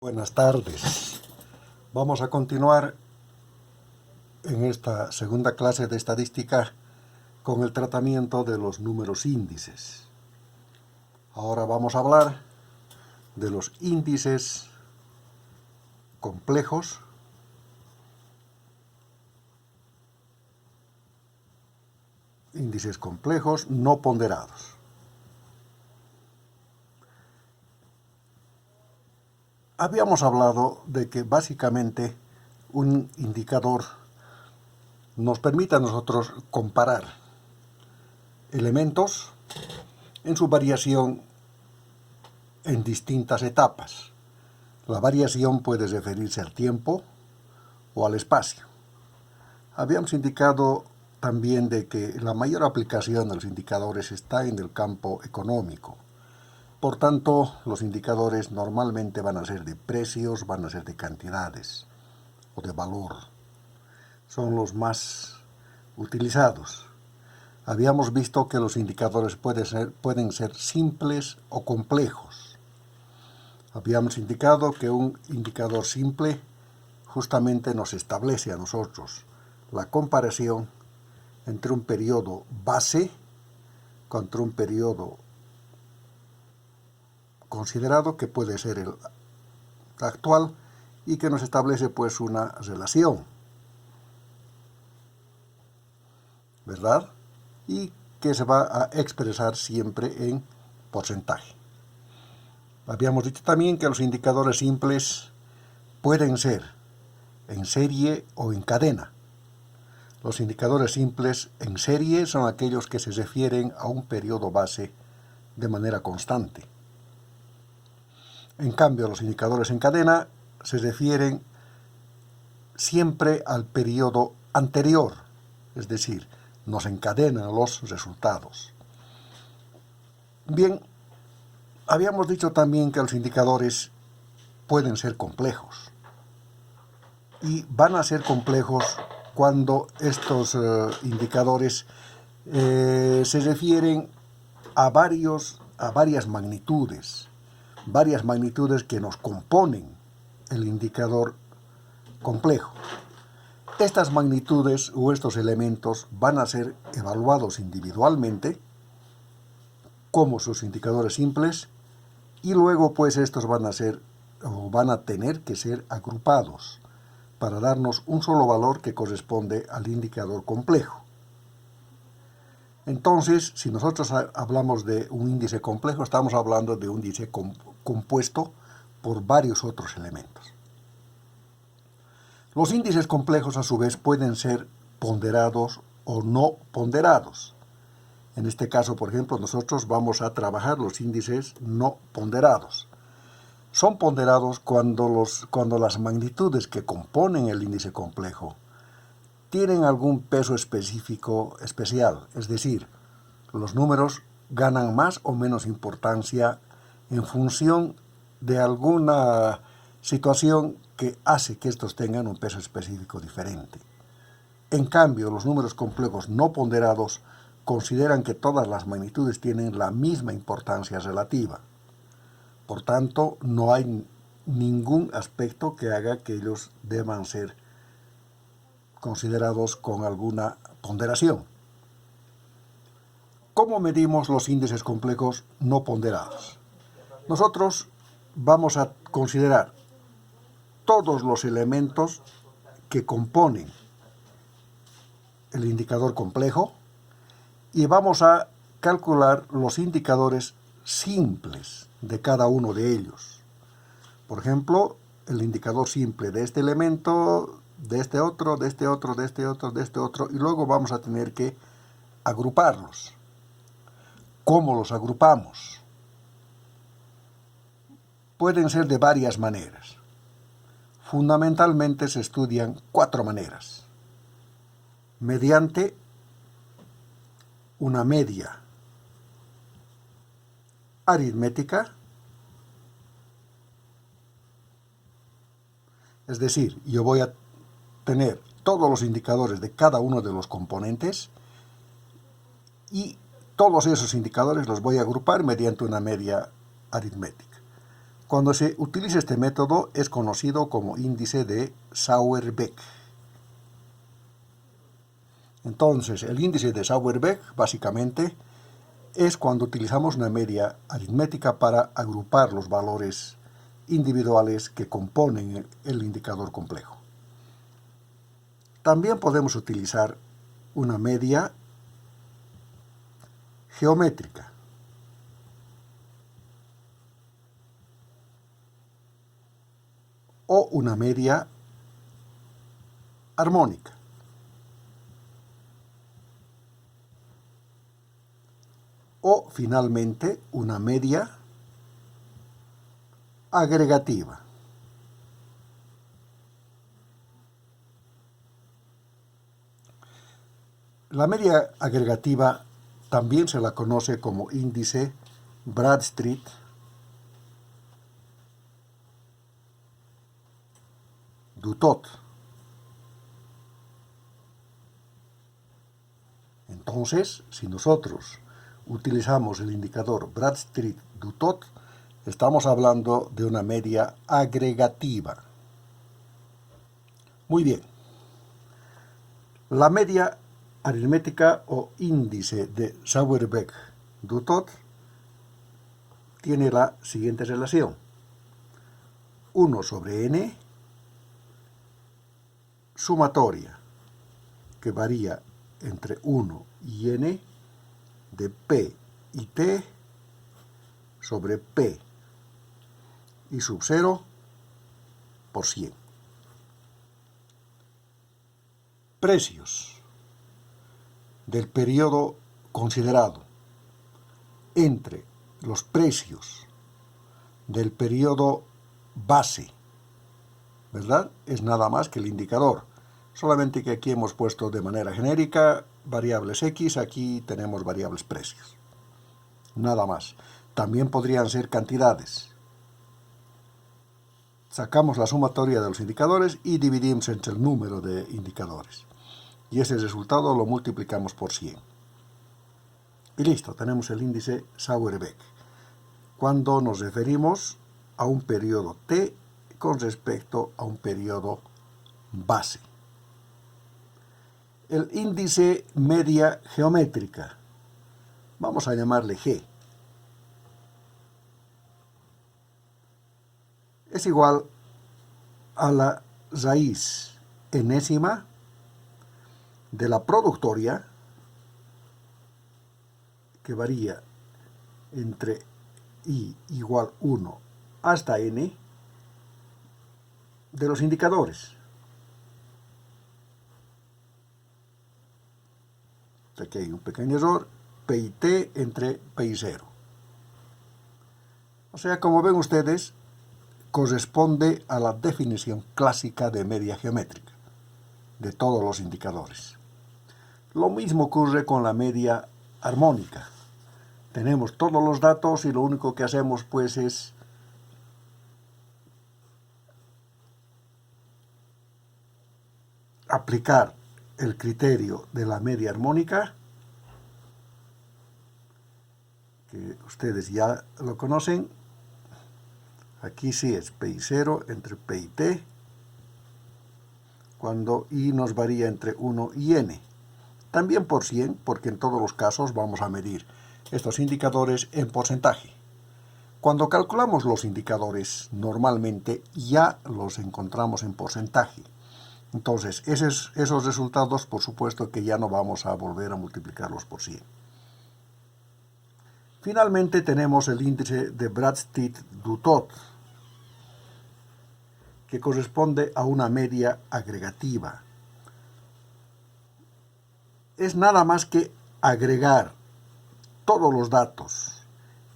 Buenas tardes. Vamos a continuar en esta segunda clase de estadística con el tratamiento de los números índices. Ahora vamos a hablar de los índices complejos no ponderados. Habíamos hablado de que básicamente un indicador nos permite a nosotros comparar elementos en su variación en distintas etapas. La variación puede referirse al tiempo o al espacio. Habíamos indicado también de que la mayor aplicación de los indicadores está en el campo económico. Por tanto, los indicadores normalmente van a ser de precios, van a ser de cantidades o de valor. Son los más utilizados. Habíamos visto que los indicadores pueden ser simples o complejos. Habíamos indicado que un indicador simple justamente nos establece a nosotros la comparación entre un periodo base contra un periodo considerado, que puede ser el actual, y que nos establece pues una relación, ¿verdad? Y que se va a expresar siempre en porcentaje. Habíamos dicho también que los indicadores simples pueden ser en serie o en cadena. Los indicadores simples en serie son aquellos que se refieren a un periodo base de manera constante. En cambio, los indicadores en cadena se refieren siempre al periodo anterior, es decir, nos encadenan los resultados. Bien, habíamos dicho también que los indicadores pueden ser complejos. Y van a ser complejos cuando estos indicadores se refieren a varias magnitudes que nos componen el indicador complejo. Estas magnitudes o estos elementos van a ser evaluados individualmente como sus indicadores simples, y luego pues estos van a tener que ser agrupados para darnos un solo valor que corresponde al indicador complejo. Entonces, si nosotros hablamos de un índice complejo, estamos hablando de un índice compuesto por varios otros elementos. Los índices complejos, a su vez, pueden ser ponderados o no ponderados. En este caso, por ejemplo, nosotros vamos a trabajar los índices no ponderados. Son ponderados cuando las magnitudes que componen el índice complejo tienen algún peso específico especial, es decir, los números ganan más o menos importancia en función de alguna situación que hace que estos tengan un peso específico diferente. En cambio, los números complejos no ponderados consideran que todas las magnitudes tienen la misma importancia relativa. Por tanto, no hay ningún aspecto que haga que ellos deban ser considerados con alguna ponderación. ¿Cómo medimos los índices complejos no ponderados? Nosotros vamos a considerar todos los elementos que componen el indicador complejo y vamos a calcular los indicadores simples de cada uno de ellos. Por ejemplo, el indicador simple de este elemento, de este otro, de este otro, de este otro, de este otro, y luego vamos a tener que agruparlos. ¿Cómo los agrupamos? Pueden ser de varias maneras. Fundamentalmente se estudian 4 maneras. Mediante una media aritmética, es decir, yo voy a tener todos los indicadores de cada uno de los componentes y todos esos indicadores los voy a agrupar mediante una media aritmética. Cuando se utiliza este método es conocido como índice de Sauerbeck. Entonces, el índice de Sauerbeck básicamente es cuando utilizamos una media aritmética para agrupar los valores individuales que componen el indicador complejo. También podemos utilizar una media geométrica. O una media armónica. O finalmente una media agregativa. La media agregativa también se la conoce como índice Bradstreet-Dutot. Entonces, si nosotros utilizamos el indicador Bradstreet-Dutot, estamos hablando de una media agregativa. Muy bien. La media aritmética o índice de Sauerbeck-Dutot tiene la siguiente relación. 1 sobre n sumatoria, que varía entre 1 y n, de P y T sobre P y sub 0 por 100. Precios del periodo considerado entre los precios del periodo base, ¿verdad? Es nada más que el indicador, solamente que aquí hemos puesto de manera genérica variables X, aquí tenemos variables precios, nada más. También podrían ser cantidades. Sacamos la sumatoria de los indicadores y dividimos entre el número de indicadores. Y ese resultado lo multiplicamos por 100. Y listo, tenemos el índice Sauerbeck, cuando nos referimos a un periodo T con respecto a un periodo base. El índice media geométrica, vamos a llamarle G, es igual a la raíz enésima de la productoria, que varía entre i igual 1 hasta n, de los indicadores. Aquí hay un pequeño error, P y T entre P y 0. O sea, como ven ustedes, corresponde a la definición clásica de media geométrica de todos los indicadores. Lo mismo ocurre con la media armónica. Tenemos todos los datos y lo único que hacemos pues es aplicar el criterio de la media armónica, que ustedes ya lo conocen. Aquí sí es P y 0 entre P y T, cuando I nos varía entre 1 y n. También por 100, porque en todos los casos vamos a medir estos indicadores en porcentaje. Cuando calculamos los indicadores, normalmente ya los encontramos en porcentaje. Entonces, esos resultados, por supuesto que ya no vamos a volver a multiplicarlos por 100. Finalmente tenemos el índice de Bradstreet-Dutot, que corresponde a una media agregativa. Es nada más que agregar todos los datos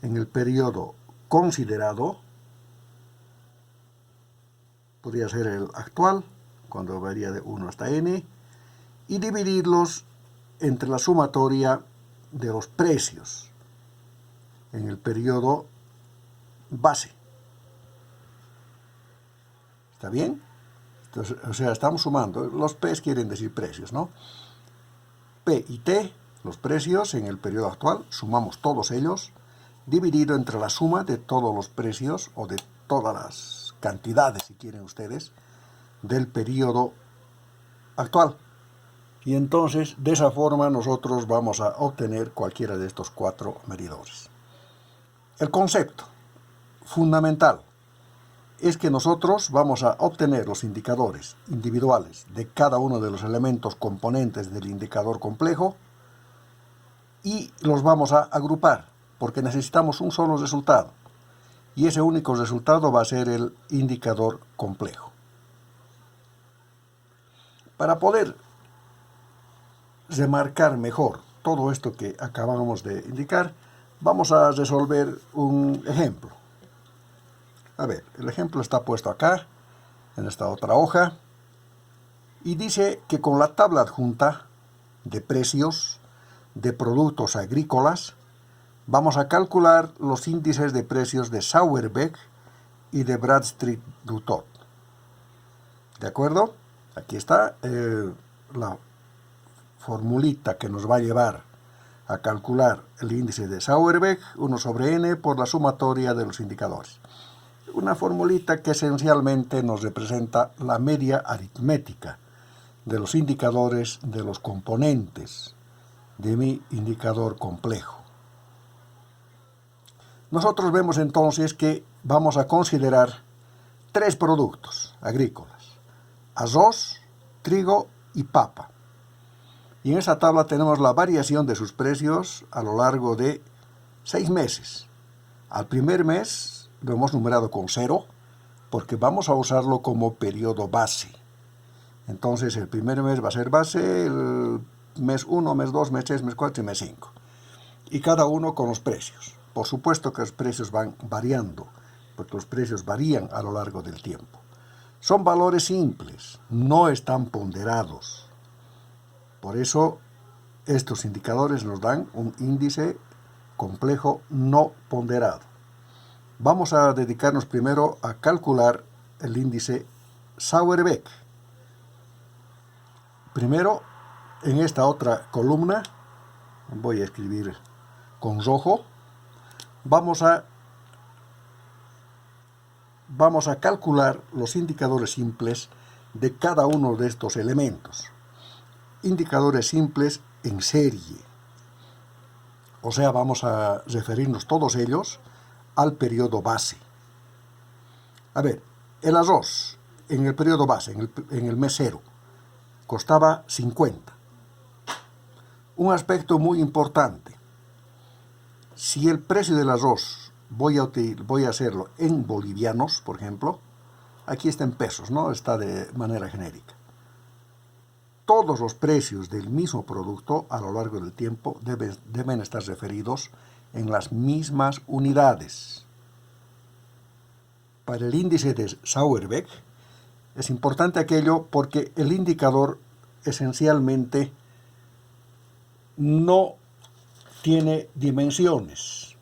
en el periodo considerado, podría ser el actual, cuando varía de 1 hasta n, y dividirlos entre la sumatoria de los precios en el periodo base. ¿Está bien? Entonces, o sea, estamos sumando. Los P quieren decir precios, ¿no? P y T, los precios en el periodo actual, sumamos todos ellos, dividido entre la suma de todos los precios o de todas las cantidades, si quieren ustedes, del periodo actual. Y entonces, de esa forma, nosotros vamos a obtener cualquiera de estos 4 medidores. El concepto fundamental es que nosotros vamos a obtener los indicadores individuales de cada uno de los elementos componentes del indicador complejo y los vamos a agrupar, porque necesitamos un solo resultado. Y ese único resultado va a ser el indicador complejo. Para poder remarcar mejor todo esto que acabamos de indicar, vamos a resolver un ejemplo. A ver, el ejemplo está puesto acá, en esta otra hoja, y dice que con la tabla adjunta de precios de productos agrícolas, vamos a calcular los índices de precios de Sauerbeck y de Bradstreet-Dutot. ¿De acuerdo? Aquí está la formulita que nos va a llevar a calcular el índice de Sauerbeck, 1 sobre n por la sumatoria de los indicadores. Una formulita que esencialmente nos representa la media aritmética de los indicadores de los componentes de mi indicador complejo. Nosotros vemos entonces que vamos a considerar 3 productos agrícolas: arroz, trigo y papa. Y en esta tabla tenemos la variación de sus precios a lo largo de 6 meses. Al primer mes lo hemos numerado con 0 porque vamos a usarlo como periodo base. Entonces el primer mes va a ser base, el mes 1, mes 2, mes 3, mes 4 y mes 5. Y cada uno con los precios. Por supuesto que los precios van variando, porque los precios varían a lo largo del tiempo. Son valores simples, no están ponderados. Por eso estos indicadores nos dan un índice complejo no ponderado. Vamos a dedicarnos primero a calcular el índice Sauerbeck. Primero, en esta otra columna, voy a escribir con rojo, vamos a calcular los indicadores simples de cada uno de estos elementos. Indicadores simples en serie. O sea, vamos a referirnos todos ellos al periodo base. A ver, el arroz en el periodo base, en el mes 0, costaba 50. Un aspecto muy importante: si el precio del arroz voy a hacerlo en bolivianos, por ejemplo, aquí está en pesos, ¿no? Está de manera genérica. Todos los precios del mismo producto a lo largo del tiempo deben estar referidos en las mismas unidades. Para el índice de Sauerbeck es importante aquello porque el indicador esencialmente no tiene dimensiones,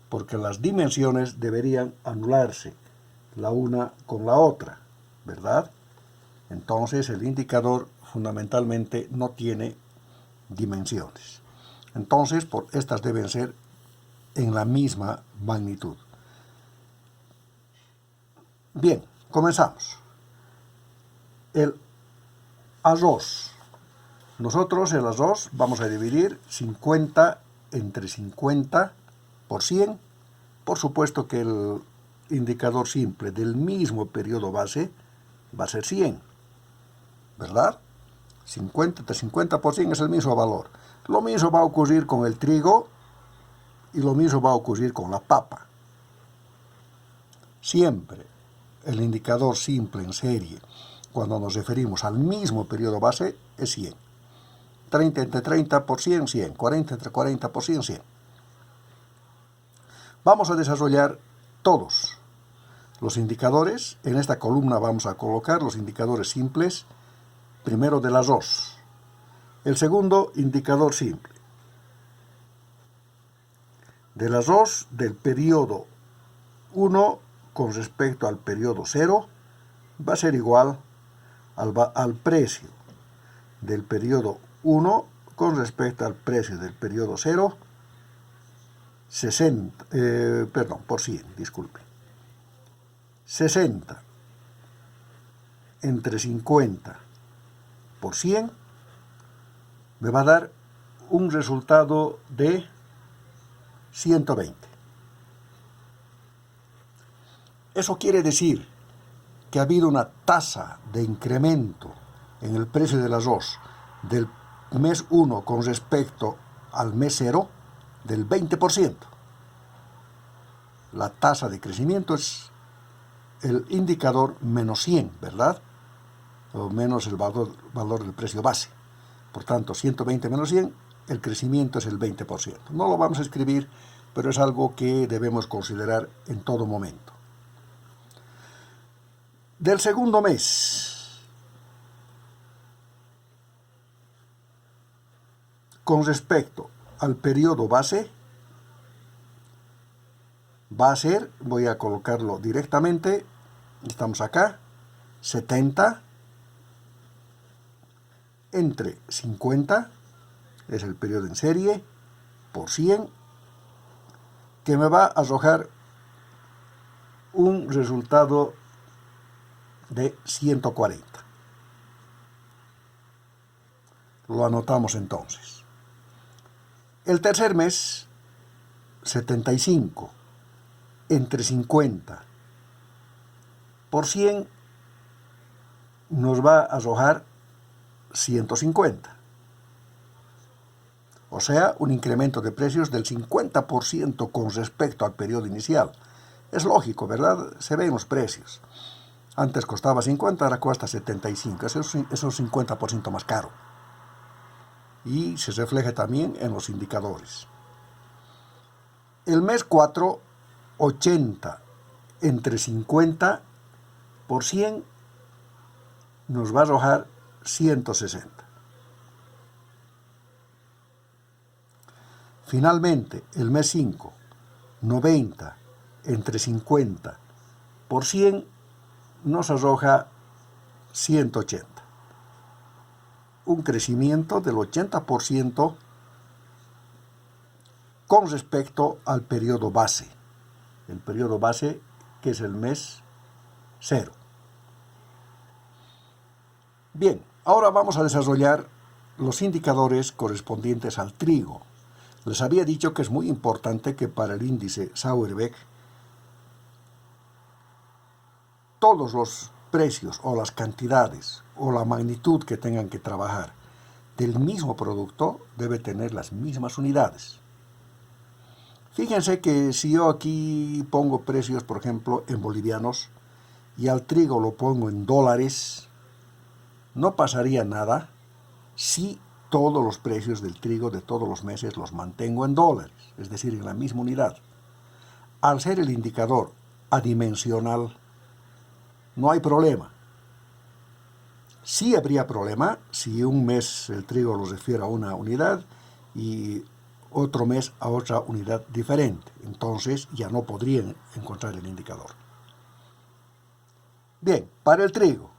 porque las dimensiones deberían anularse la una con la otra, ¿verdad? Entonces el indicador fundamentalmente no tiene dimensiones. Entonces, estas deben ser en la misma magnitud. Bien, comenzamos. El arroz. Nosotros el arroz vamos a dividir 50 entre 50 por 100. Por supuesto que el indicador simple del mismo periodo base va a ser 100, ¿verdad? 50 entre 50 por 100 es el mismo valor. Lo mismo va a ocurrir con el trigo y lo mismo va a ocurrir con la papa. Siempre el indicador simple en serie, cuando nos referimos al mismo periodo base, es 100. 30 entre 30 por 100, 100. 40 entre 40 por 100, 100. Vamos a desarrollar todos los indicadores. En esta columna vamos a colocar los indicadores simples, primero del arroz. El segundo, indicador simple del arroz del periodo 1 con respecto al periodo 0 va a ser igual al precio del periodo 1 con respecto al precio del periodo 0, 60, por 100, disculpe. 60 entre 50 por 100 me va a dar un resultado de 120. Eso quiere decir que ha habido una tasa de incremento en el precio del arroz del mes 1 con respecto al mes 0 del 20%. La tasa de crecimiento es el indicador menos 100, ¿verdad? O menos el valor del precio base. Por tanto, 120 menos 100, el crecimiento es el 20%. No lo vamos a escribir, pero es algo que debemos considerar en todo momento. Del segundo mes, con respecto al periodo base, va a ser, voy a colocarlo directamente, estamos acá, 70 entre 50, es el periodo en serie, por 100, que me va a arrojar un resultado de 140. Lo anotamos entonces. El tercer mes, 75 entre 50 por 100 nos va a arrojar 150. O sea, un incremento de precios del 50% con respecto al periodo inicial. Es lógico, ¿verdad? Se ven los precios. Antes costaba 50, ahora cuesta 75. Eso es un 50% más caro. Y se refleja también en los indicadores. El mes 4, 80 entre 50 por 100 nos va a arrojar 160. Finalmente, el mes 5, 90 entre 50 por 100 nos arroja 180. Un crecimiento del 80% con respecto al periodo base. El periodo base que es el mes 0. Bien, ahora vamos a desarrollar los indicadores correspondientes al trigo. Les había dicho que es muy importante que para el índice Sauerbeck todos los precios o las cantidades o la magnitud que tengan que trabajar del mismo producto debe tener las mismas unidades. Fíjense que si yo aquí pongo precios, por ejemplo, en bolivianos y al trigo lo pongo en dólares, no pasaría nada si todos los precios del trigo de todos los meses los mantengo en dólares, es decir, en la misma unidad. Al ser el indicador adimensional, no hay problema. Sí habría problema si un mes el trigo lo refiere a una unidad y otro mes a otra unidad diferente. Entonces ya no podrían encontrar el indicador. Bien, para el trigo,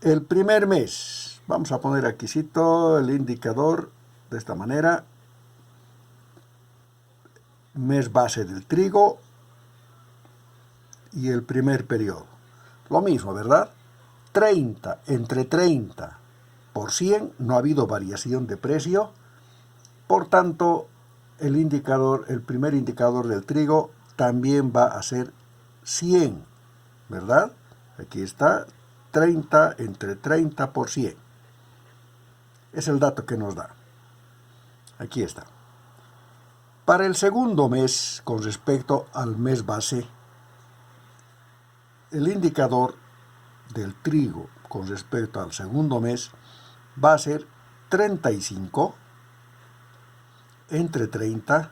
el primer mes, vamos a poner aquí el indicador de esta manera. Mes base del trigo y el primer periodo. Lo mismo, ¿verdad? 30 entre 30 por 100, no ha habido variación de precio. Por tanto, el primer indicador del trigo también va a ser 100, ¿verdad? Aquí está, 30 entre 30 por 100. Es el dato que nos da. Aquí está. Para el segundo mes, con respecto al mes base, el indicador del trigo con respecto al segundo mes va a ser 35 entre 30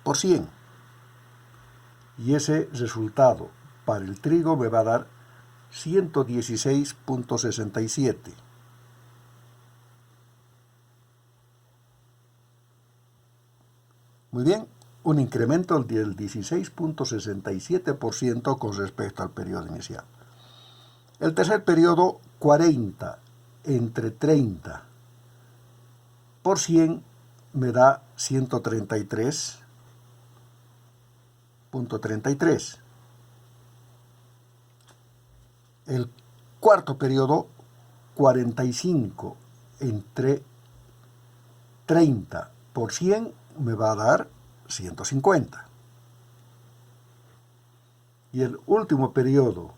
por 100. Y ese resultado para el trigo me va a dar 116.67. Muy bien, un incremento del 16.67% con respecto al periodo inicial. El tercer periodo, 40 entre 30 por 100, me da 133.33. El cuarto periodo, 45 entre 30 por 100 me va a dar 150. Y el último periodo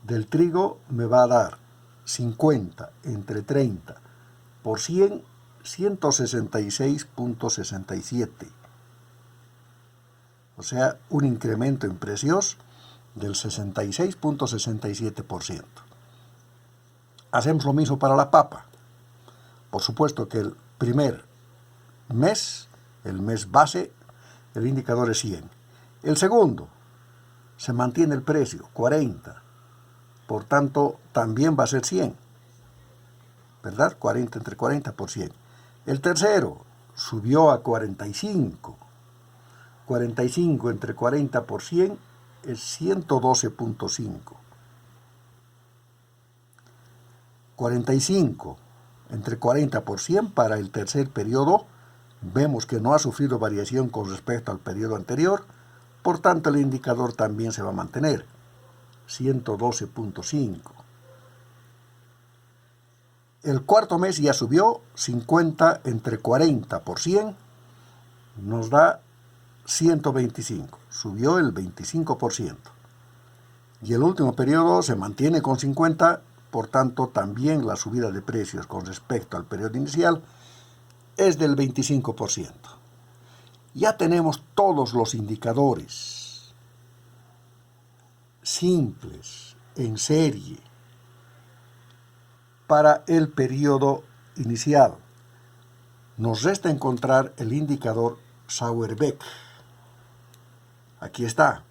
del trigo me va a dar 50 entre 30 por 100, 166.67. O sea, un incremento en precios del 66.67%. Hacemos lo mismo para la papa. Por supuesto que el primer mes, el mes base, el indicador es 100. El segundo, se mantiene el precio, 40. Por tanto, también va a ser 100. ¿Verdad? 40 entre 40 por 100. El tercero subió a 45. 45 entre 40 por 100 es 112.5. 45 entre 40 por 100 para el tercer periodo, vemos que no ha sufrido variación con respecto al periodo anterior, por tanto el indicador también se va a mantener, 112.5. El cuarto mes ya subió, 50 entre 40 por 100, nos da 125, subió el 25%. Y el último periodo se mantiene con 50, por tanto también la subida de precios con respecto al periodo inicial es del 25%. Ya tenemos todos los indicadores simples, en serie, para el periodo inicial. Nos resta encontrar el indicador Sauerbeck. Aquí está.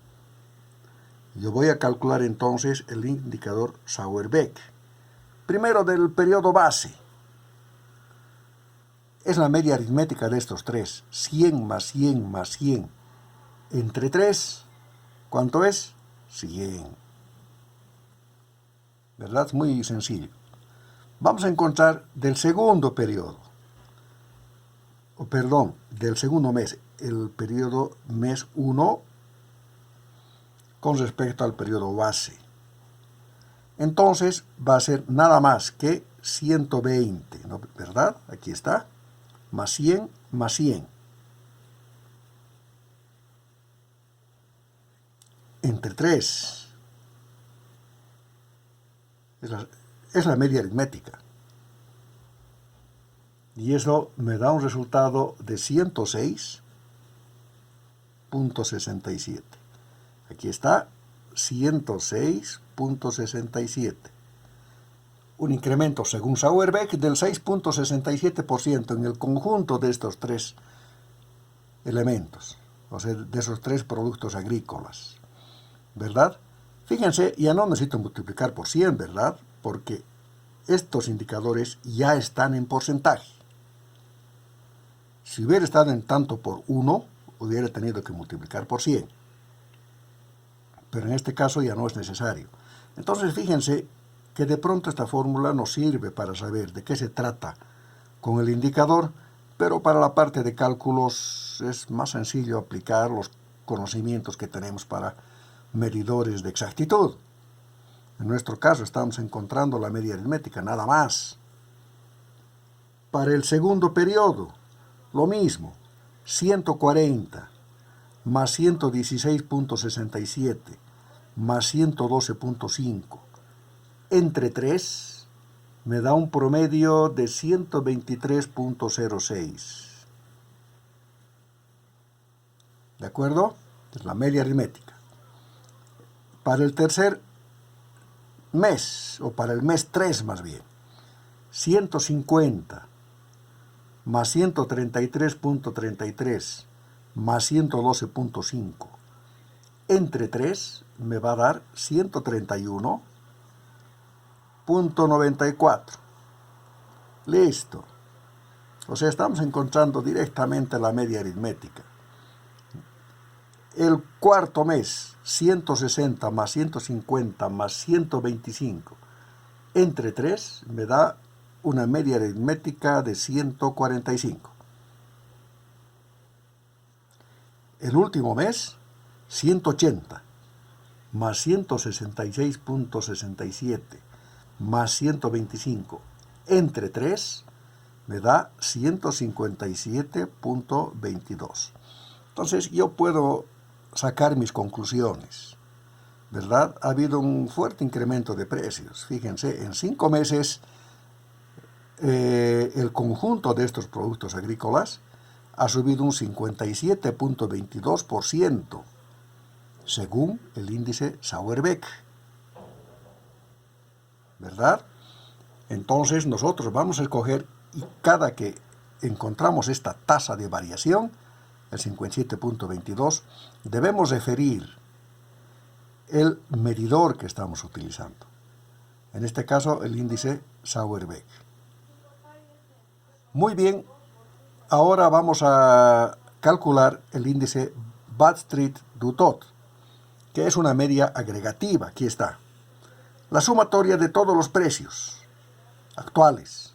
Yo voy a calcular entonces el indicador Sauerbeck. Primero del periodo base. Es la media aritmética de estos tres. 100 más 100 más 100 entre 3, ¿cuánto es? 100. ¿Verdad? Muy sencillo. Vamos a encontrar del segundo periodo. Perdón, del segundo mes. El periodo mes 1 con respecto al periodo base. Entonces va a ser nada más que 120, ¿no? ¿Verdad? Aquí está. Más 100 más 100. Entre 3. Es la media aritmética. Y eso me da un resultado de 106.67. Aquí está, 106.67. Un incremento, según Sauerbeck, del 6.67% en el conjunto de estos tres elementos, o sea, de esos tres productos agrícolas. ¿Verdad? Fíjense, ya no necesito multiplicar por 100, ¿verdad? Porque estos indicadores ya están en porcentaje. Si hubiera estado en tanto por 1, hubiera tenido que multiplicar por 100. Pero en este caso ya no es necesario. Entonces fíjense que de pronto esta fórmula nos sirve para saber de qué se trata con el indicador, pero para la parte de cálculos es más sencillo aplicar los conocimientos que tenemos para medidores de exactitud. En nuestro caso estamos encontrando la media aritmética, nada más. Para el segundo periodo, lo mismo, 140 más 116.67 más 112.5 entre 3 me da un promedio de 123.06. ¿De acuerdo? Es la media aritmética. Para el tercer mes, o para el mes 3 más bien, 150 más 133.33 más 112.5 entre 3 me va a dar 131.94. Listo. O sea, estamos encontrando directamente la media aritmética. El cuarto mes, 160 más 150 más 125 entre 3 me da una media aritmética de 145. El último mes, 180 más 166.67 más 125 entre 3 me da 157.22. Entonces yo puedo sacar mis conclusiones, ¿verdad? Ha habido un fuerte incremento de precios. Fíjense, en 5 meses el conjunto de estos productos agrícolas ha subido un 57.22%, según el índice Sauerbeck, ¿verdad? Entonces nosotros vamos a escoger, y cada que encontramos esta tasa de variación, el 57.22, debemos referir el medidor que estamos utilizando. En este caso, el índice Sauerbeck. Muy bien, ahora vamos a calcular el índice Bradstreet-Dutot, que es una media agregativa. Aquí está. La sumatoria de todos los precios actuales,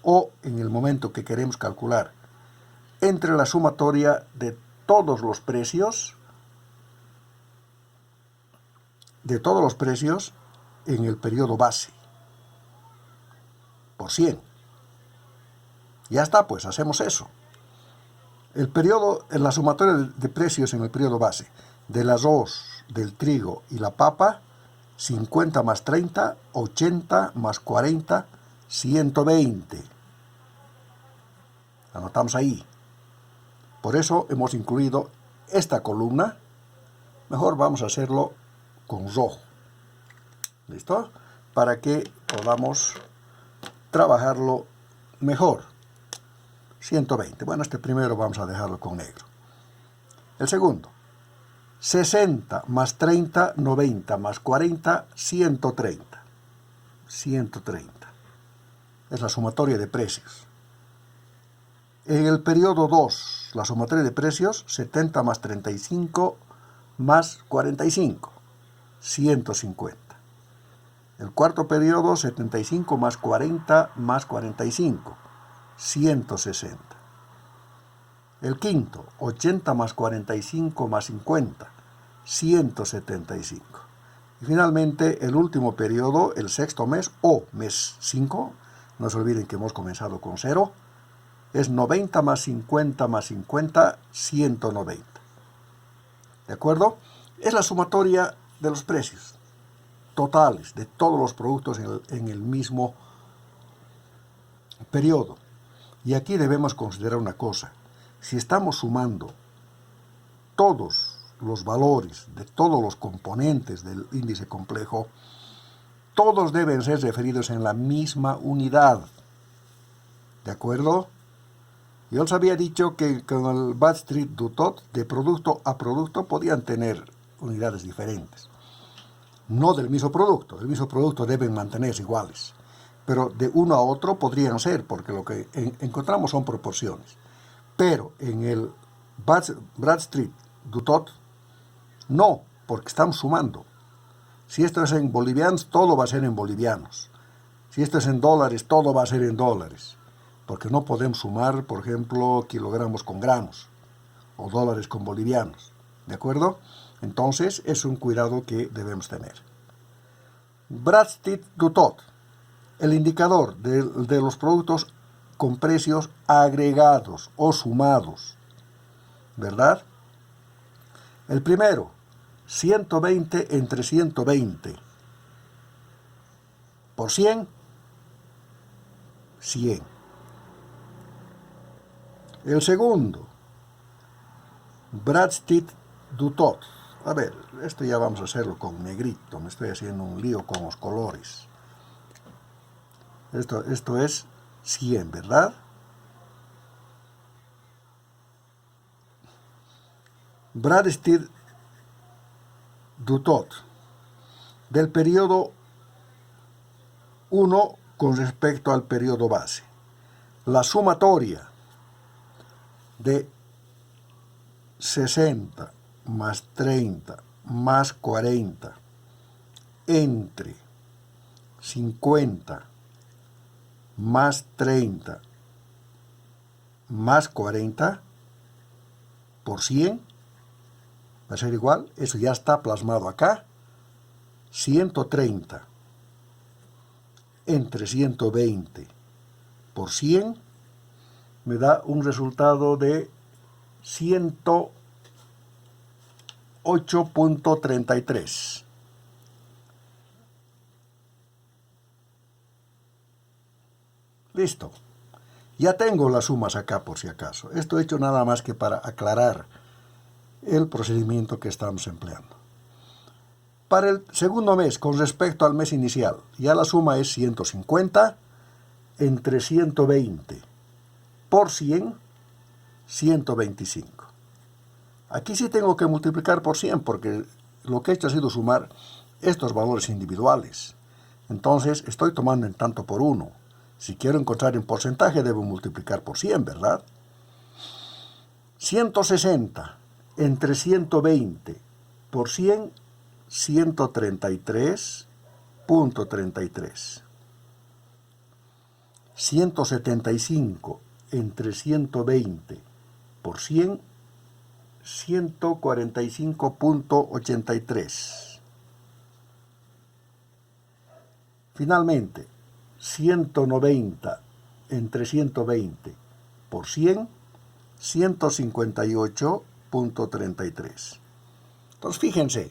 o en el momento que queremos calcular, entre la sumatoria de todos los precios en el periodo base, por 100. Ya está, pues hacemos eso. En la sumatoria de precios en el periodo base del arroz, del trigo y la papa, 50 más 30, 80 más 40, 120. Anotamos ahí. Por eso hemos incluido esta columna. Mejor vamos a hacerlo con rojo. ¿Listo? Para que podamos trabajarlo mejor. 120. Bueno, este primero vamos a dejarlo con negro. El segundo. 60 más 30, 90 más 40, 130. 130. Es la sumatoria de precios. En el periodo 2, la sumatoria de precios, 70 más 35 más 45, 150. El cuarto periodo, 75 más 40 más 45, 160. El quinto, 80 más 45 más 50, 175. Y finalmente, el último periodo, el sexto mes, o mes 5, no se olviden que hemos comenzado con 0, es 90 más 50 más 50, 190. ¿De acuerdo? Es la sumatoria de los precios totales de todos los productos en el mismo periodo. Y aquí debemos considerar una cosa. Si estamos sumando todos los valores de todos los componentes del índice complejo, todos deben ser referidos en la misma unidad. ¿De acuerdo? Yo les había dicho que con el Bradstreet-Dutot, de producto a producto, podían tener unidades diferentes. No del mismo producto. El mismo producto deben mantenerse iguales. Pero de uno a otro podrían ser, porque lo que encontramos son proporciones. Pero en el Bradstreet-Dutot, no, porque estamos sumando. Si esto es en bolivianos, todo va a ser en bolivianos. Si esto es en dólares, todo va a ser en dólares. Porque no podemos sumar, por ejemplo, kilogramos con gramos o dólares con bolivianos. ¿De acuerdo? Entonces, es un cuidado que debemos tener. Bradstreet-Dutot, el indicador de los productos con precios agregados o sumados. ¿Verdad? El primero, 120 entre 120. Por 100, 100. El segundo, Bradstreet-Dutot. A ver, esto ya vamos a hacerlo con negrito. Me estoy haciendo un lío con los colores. Esto es 100, ¿verdad? Bradstreet-Dutot. Del periodo 1 con respecto al periodo base. La sumatoria de 60 más 30 más 40 entre 50 más 30 más 40 por 100 va a ser igual. Eso ya está plasmado acá. 130 entre 120 por 100 me da un resultado de 108.33. Listo. Ya tengo las sumas acá por si acaso. Esto he hecho nada más que para aclarar el procedimiento que estamos empleando. Para el segundo mes, con respecto al mes inicial, ya la suma es 150 entre 120 por 100, 125. Aquí sí tengo que multiplicar por 100 porque lo que he hecho ha sido sumar estos valores individuales. Entonces estoy tomando en tanto por 1. Si quiero encontrar en porcentaje debo multiplicar por 100, ¿verdad? 160 entre 120 por 100, 133.33. 175 entre 120 por 100, 145.83. Finalmente, 190 entre 120 por 100, 158.33. Entonces, fíjense,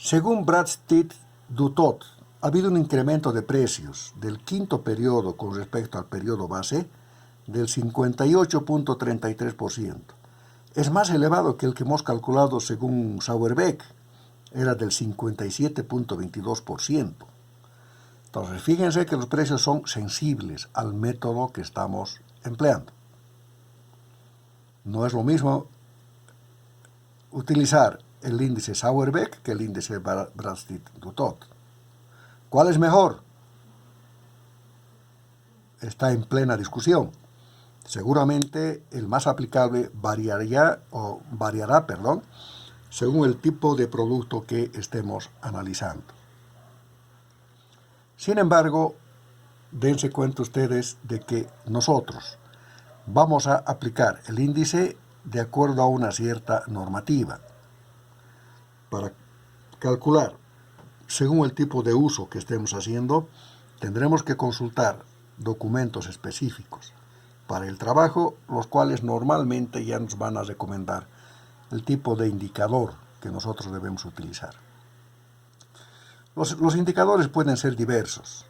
según Bradstreet-Dutot, ha habido un incremento de precios del quinto periodo con respecto al periodo base del 58.33%. Es más elevado que el que hemos calculado según Sauerbeck, era del 57.22%. Entonces, fíjense que los precios son sensibles al método que estamos empleando. No es lo mismo utilizar el índice Sauerbeck que el índice Bradstreet-Dutot. ¿Cuál es mejor? Está en plena discusión. Seguramente el más aplicable variará, según el tipo de producto que estemos analizando. Sin embargo, dense cuenta ustedes de que nosotros vamos a aplicar el índice de acuerdo a una cierta normativa. Para calcular, según el tipo de uso que estemos haciendo, tendremos que consultar documentos específicos para el trabajo, los cuales normalmente ya nos van a recomendar el tipo de indicador que nosotros debemos utilizar. Los indicadores pueden ser diversos.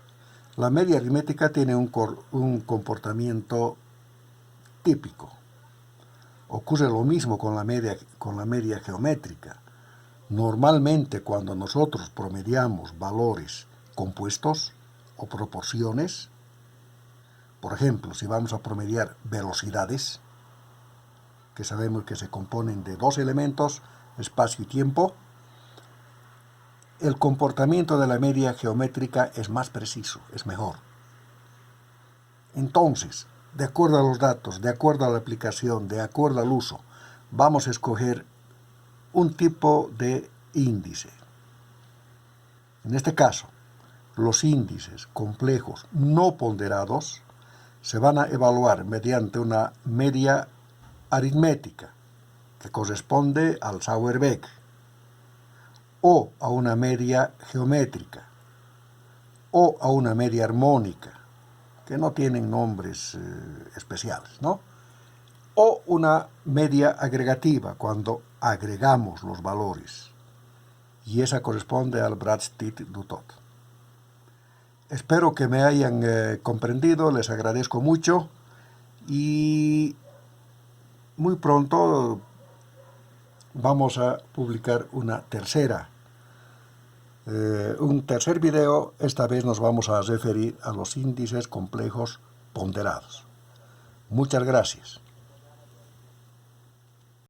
La media aritmética tiene un comportamiento típico. Ocurre lo mismo con la media geométrica. Normalmente, cuando nosotros promediamos valores compuestos o proporciones, por ejemplo, si vamos a promediar velocidades, que sabemos que se componen de dos elementos, espacio y tiempo, el comportamiento de la media geométrica es más preciso, es mejor. Entonces, de acuerdo a los datos, de acuerdo a la aplicación, de acuerdo al uso, vamos a escoger un tipo de índice. En este caso, los índices complejos no ponderados se van a evaluar mediante una media aritmética, que corresponde al Sauerbeck, o a una media geométrica, o a una media armónica, que no tienen nombres especiales, ¿no? O una media agregativa, cuando agregamos los valores, y esa corresponde al Bradstreet-Dutot. Espero que me hayan comprendido, les agradezco mucho, y muy pronto vamos a publicar un tercer video. Esta vez nos vamos a referir a los índices complejos ponderados. Muchas gracias.